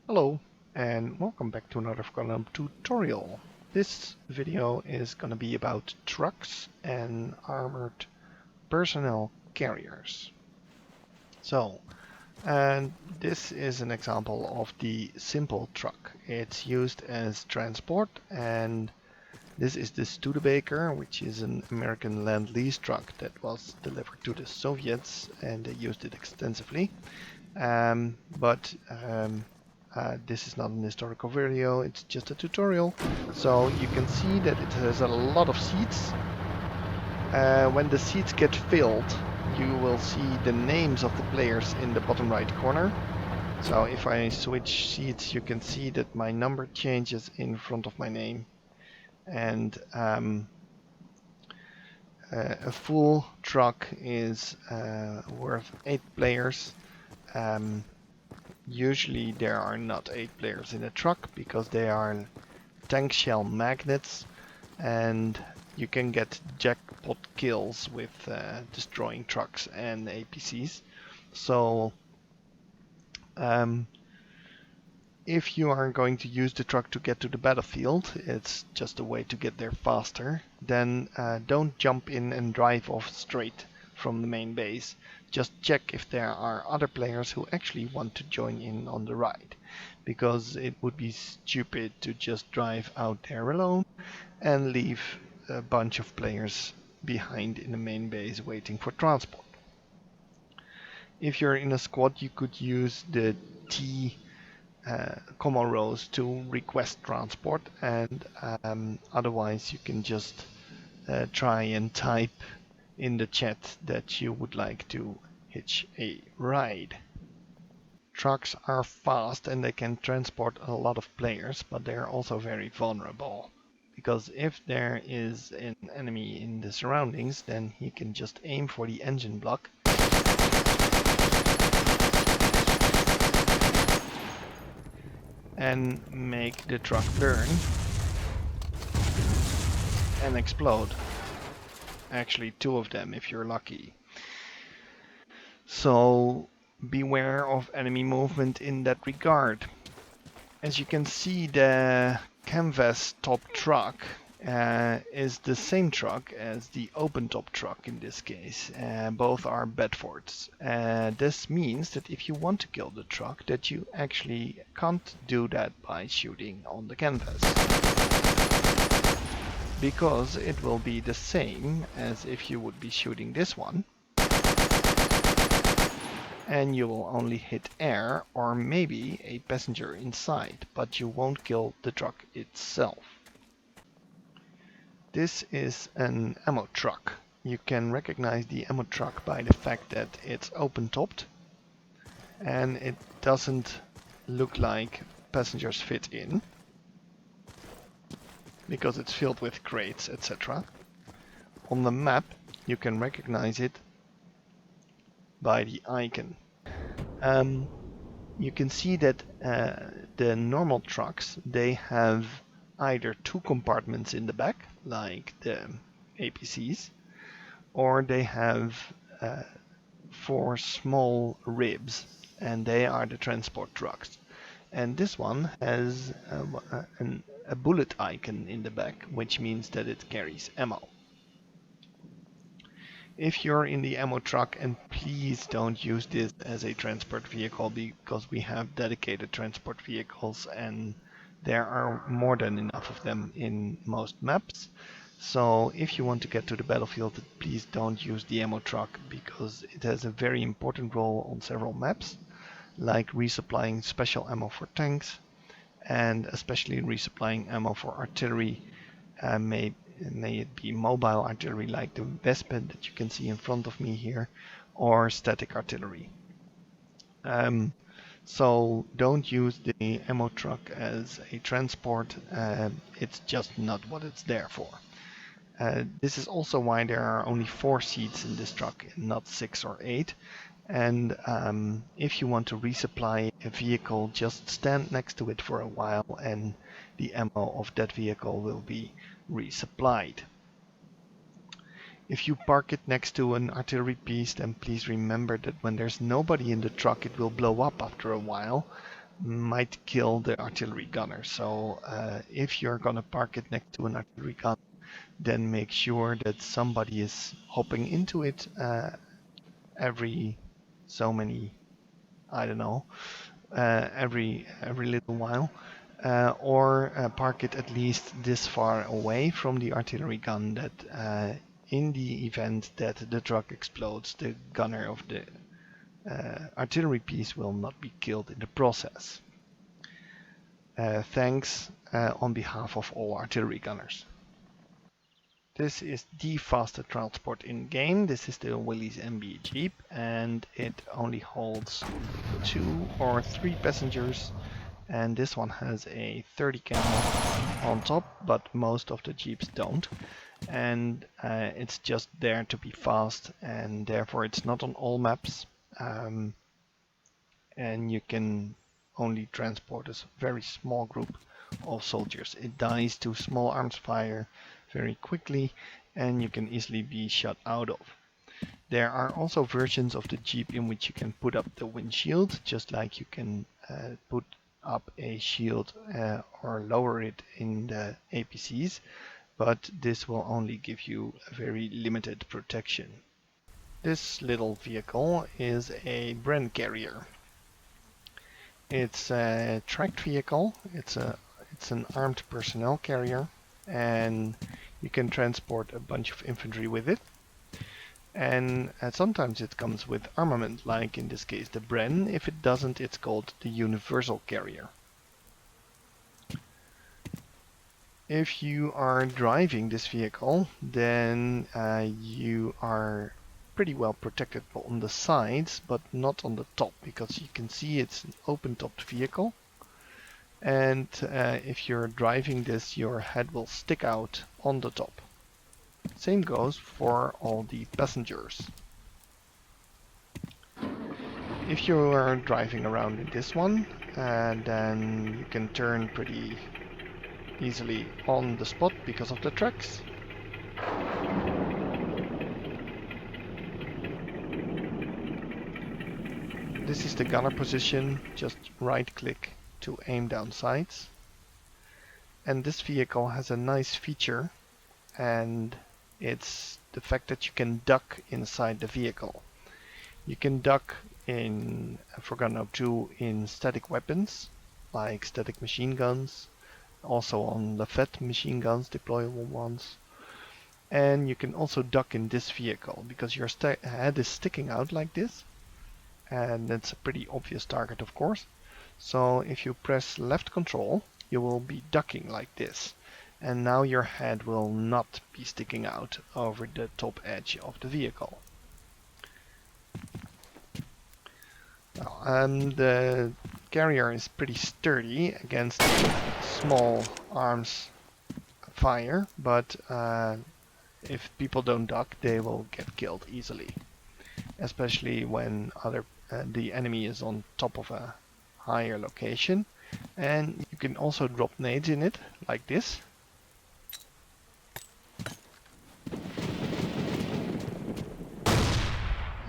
Hello and welcome back to another Column tutorial. This video is going to be about trucks and armored personnel carriers. So, and this is an example of the simple truck. It's used as transport, and this is the Studebaker, which is an American Land-Lease truck that was delivered to the Soviets and they used it extensively. But this is not an historical video, it's just a tutorial. So you can see that it has a lot of seats. When the seats get filled, you will see the names of the players in the bottom right corner. So if I switch seats, you can see that my number changes in front of my name. And a full truck is worth 8 players. Um, Usually there are not 8 players in a truck because they are tank shell magnets and you can get jackpot kills with destroying trucks and APCs. So um, if you are going to use the truck to get to the battlefield, it's just a way to get there faster, then don't jump in and drive off straight from the main base. Just check if there are other players who actually want to join in on the ride, because it would be stupid to just drive out there alone and leave a bunch of players behind in the main base waiting for transport. If you're in a squad, you could use the T comma rows to request transport, and otherwise you can just try and type in the chat that you would like to hitch a ride. Trucks are fast and they can transport a lot of players, but they are also very vulnerable. Because if there is an enemy in the surroundings, then he can just aim for the engine block and make the truck burn and explode. Actually, 2 of them if you're lucky. So beware of enemy movement in that regard. As you can see, the canvas top truck is the same truck as the open top truck in this case. Both are Bedfords. This means that if you want to kill the truck, that you actually can't do that by shooting on the canvas, because it will be the same as if you would be shooting this one, and you will only hit air or maybe a passenger inside, but you won't kill the truck itself. This is an ammo truck. You can recognize the ammo truck by the fact that it's open-topped and it doesn't look like passengers fit in because it's filled with crates, etc. On the map you can recognize it by the icon. You can see that the normal trucks, they have either 2 compartments in the back, like the APCs, or they have 4 small ribs, and they are the transport trucks. And this one has a bullet icon in the back, which means that it carries ammo. If you're in the ammo truck, and please don't use this as a transport vehicle, because we have dedicated transport vehicles and there are more than enough of them in most maps. So if you want to get to the battlefield, please don't use the ammo truck, because it has a very important role on several maps, like resupplying special ammo for tanks, and especially resupplying ammo for artillery, may it be mobile artillery like the Vespa that you can see in front of me here, or static artillery. So don't use the ammo truck as a transport, it's just not what it's there for. This is also why there are only 4 seats in this truck and not 6 or 8. And if you want to resupply a vehicle, just stand next to it for a while and the ammo of that vehicle will be resupplied. If you park it next to an artillery piece, then please remember that when there's nobody in the truck, it will blow up after a while. might kill the artillery gunner. So if you're gonna park it next to an artillery gun, then make sure that somebody is hopping into it every so many, I don't know, every little while, or park it at least this far away from the artillery gun that in the event that the truck explodes, the gunner of the artillery piece will not be killed in the process. Thanks on behalf of all artillery gunners. This is the fastest transport in game. This is the Willys MB Jeep, and it only holds 2 or 3 passengers, and this one has a 30 cam on top, but most of the Jeeps don't, and it's just there to be fast, and therefore it's not on all maps, and you can only transport a very small group of soldiers. It dies to small arms fire very quickly, and you can easily be shot out of. There are also versions of the Jeep in which you can put up the windshield, just like you can put up a shield or lower it in the APCs, but this will only give you a very limited protection. This little vehicle is a Bren carrier. It's a tracked vehicle. It's an armed personnel carrier, and you can transport a bunch of infantry with it. And sometimes it comes with armament, like in this case the Bren. If it doesn't, it's called the universal carrier. If you are driving this vehicle, then you are pretty well protected on the sides, but not on the top, because you can see it's an open-topped vehicle. And if you're driving this, your head will stick out on the top. Same goes for all the passengers. If you are driving around in this one, then you can turn pretty easily on the spot because of the tracks. This is the gunner position, just right click to aim down sights. And this vehicle has a nice feature, and it's the fact that you can duck inside the vehicle. You can duck in, for Gun 2, in static weapons, like static machine guns, also on Lafette machine guns, deployable ones. And you can also duck in this vehicle, because your head is sticking out like this, and that's a pretty obvious target, of course. So if you press left control, you will be ducking like this, and now your head will not be sticking out over the top edge of the vehicle. The carrier is pretty sturdy against small arms fire, but if people don't duck, they will get killed easily, especially when the enemy is on top of a higher location. And you can also drop nades in it, like this.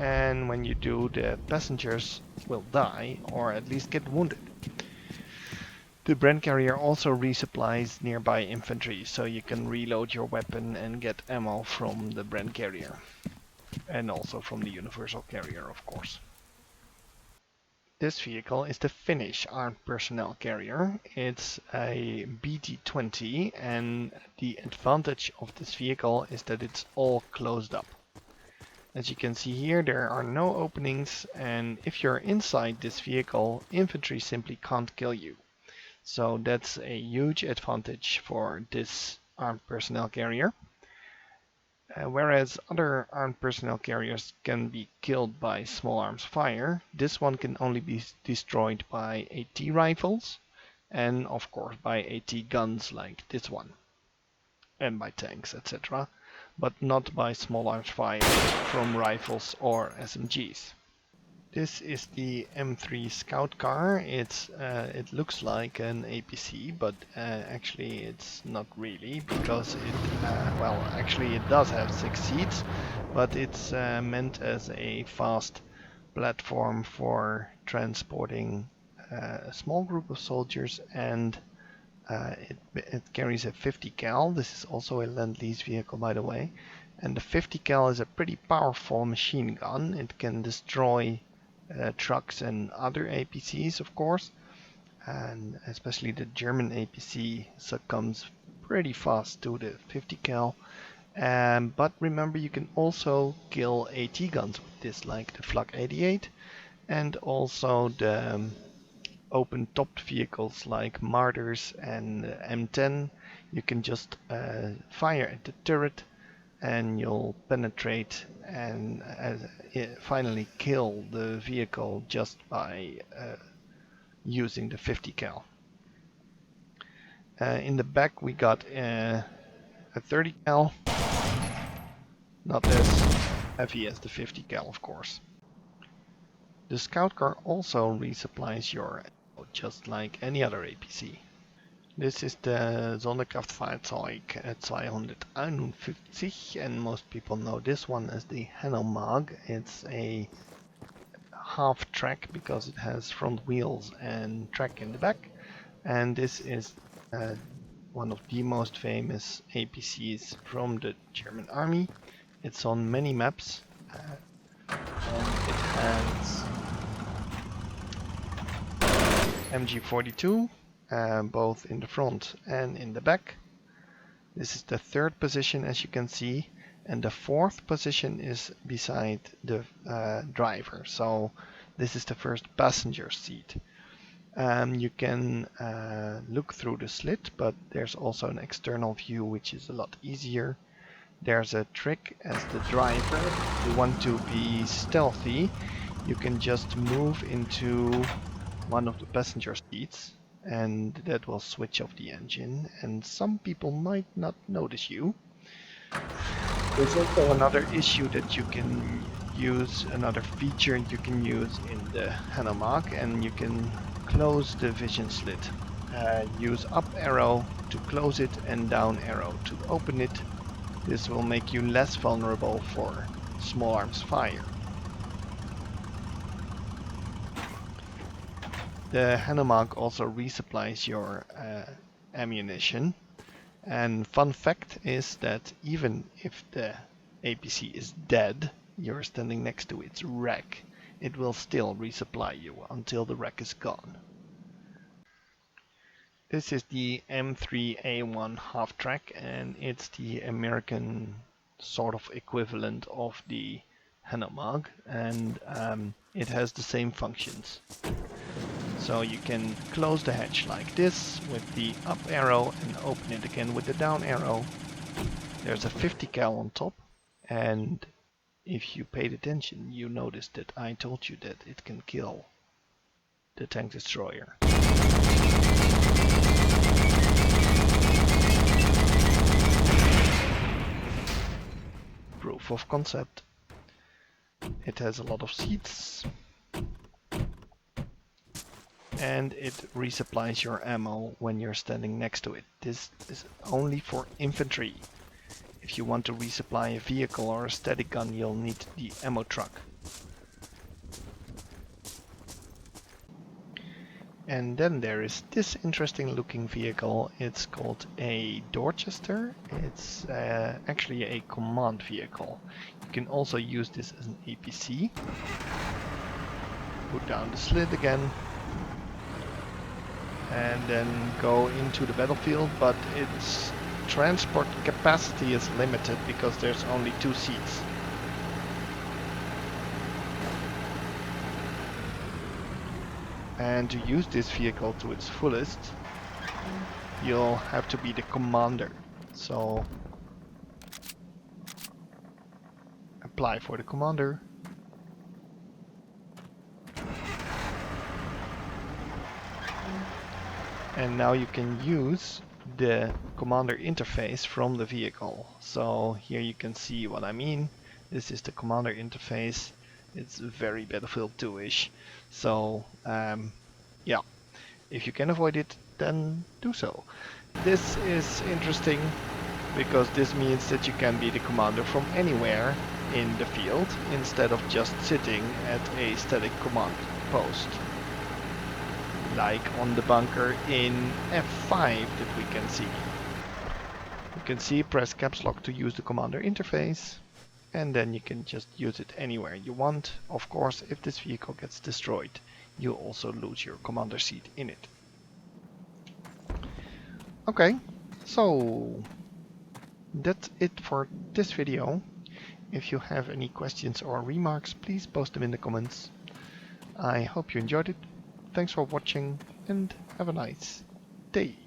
And when you do, the passengers will die, or at least get wounded. The Bren carrier also resupplies nearby infantry, so you can reload your weapon and get ammo from the Bren carrier. And also from the universal carrier, of course. This vehicle is the Finnish armed personnel carrier. It's a BT-20, and the advantage of this vehicle is that it's all closed up. As you can see here, there are no openings, and if you're inside this vehicle, infantry simply can't kill you. So that's a huge advantage for this armed personnel carrier. Whereas other armed personnel carriers can be killed by small arms fire, this one can only be destroyed by AT rifles, and of course by AT guns like this one, and by tanks, etc., but not by small arms fire from rifles or SMGs. This is the M3 Scout car. It looks like an APC, but actually it's not really, because actually it does have 6 seats, but it's meant as a fast platform for transporting a small group of soldiers, and it carries a 50 cal. This is also a Lend-Lease vehicle, by the way. And the 50 cal is a pretty powerful machine gun. It can destroy trucks and other APCs, of course. And especially the German APC succumbs pretty fast to the 50 cal. But remember, you can also kill AT guns with this, like the Flak 88, and also the open topped vehicles like Martyrs and M10. You can just fire at the turret and you'll penetrate and finally kill the vehicle just by using the 50 cal. In the back we got a 30 cal, not as heavy as the 50 cal, of course. The scout car also resupplies your ammo, just like any other APC. This is the Sonderkraftfahrzeug 251, and most people know this one as the Hanomag. It's a half track because it has front wheels and track in the back, and this is one of the most famous APCs from the German army. It's on many maps, and it has MG42, both in the front and in the back. This is the third position, as you can see, and the fourth position is beside the driver. So this is the first passenger seat. You can look through the slit, but there's also an external view which is a lot easier. There's a trick as the driver. If you want to be stealthy, you can just move into one of the passenger seats and that will switch off the engine, and some people might not notice you. There's also another issue that you can use, another feature you can use in the Hanomag, and you can close the vision slit. Use up arrow to close it and down arrow to open it. This will make you less vulnerable for small arms fire. The Hanomag also resupplies your ammunition. And fun fact is that even if the APC is dead, you're standing next to its wreck, it will still resupply you until the wreck is gone. This is the M3A1 half-track, and it's the American sort of equivalent of the Hanomag, and it has the same functions. So you can close the hatch like this with the up arrow and open it again with the down arrow. There's a 50 cal on top, and if you paid attention, you noticed that I told you that it can kill the tank destroyer. Proof of concept. It has a lot of seats, and it resupplies your ammo when you're standing next to it. This is only for infantry. If you want to resupply a vehicle or a static gun, you'll need the ammo truck. And then there is this interesting looking vehicle. It's called a Dorchester. It's actually a command vehicle. You can also use this as an APC. Put down the slit again, and then go into the battlefield, but its transport capacity is limited because there's only 2 seats. And to use this vehicle to its fullest, you'll have to be the commander. So apply for the commander. And now you can use the commander interface from the vehicle. So here you can see what I mean. This is the commander interface. It's very Battlefield 2-ish. So yeah, if you can avoid it, then do so. This is interesting because this means that you can be the commander from anywhere in the field instead of just sitting at a static command post. like on the bunker in F5 that we can see. You can see press caps lock to use the commander interface, and then you can just use it anywhere you want. Of course, if this vehicle gets destroyed, you also lose your commander seat in it. Okay, so that's it for this video. If you have any questions or remarks, please post them in the comments. I hope you enjoyed it. Thanks for watching and have a nice day.